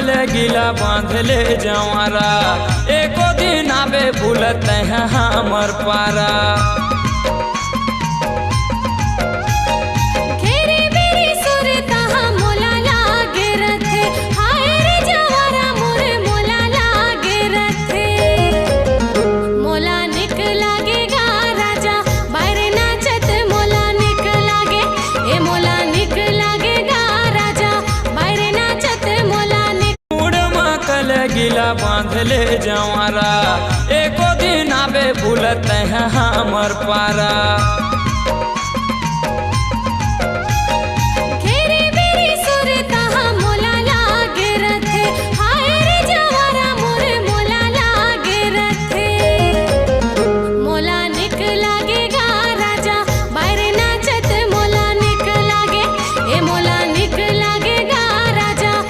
कल गिला बांधले जवारा एको दिन आवे भूलत हैं हमर पारा। गिला बांधले जवारा एको दिन आवे भूलत हैं हमर पारा।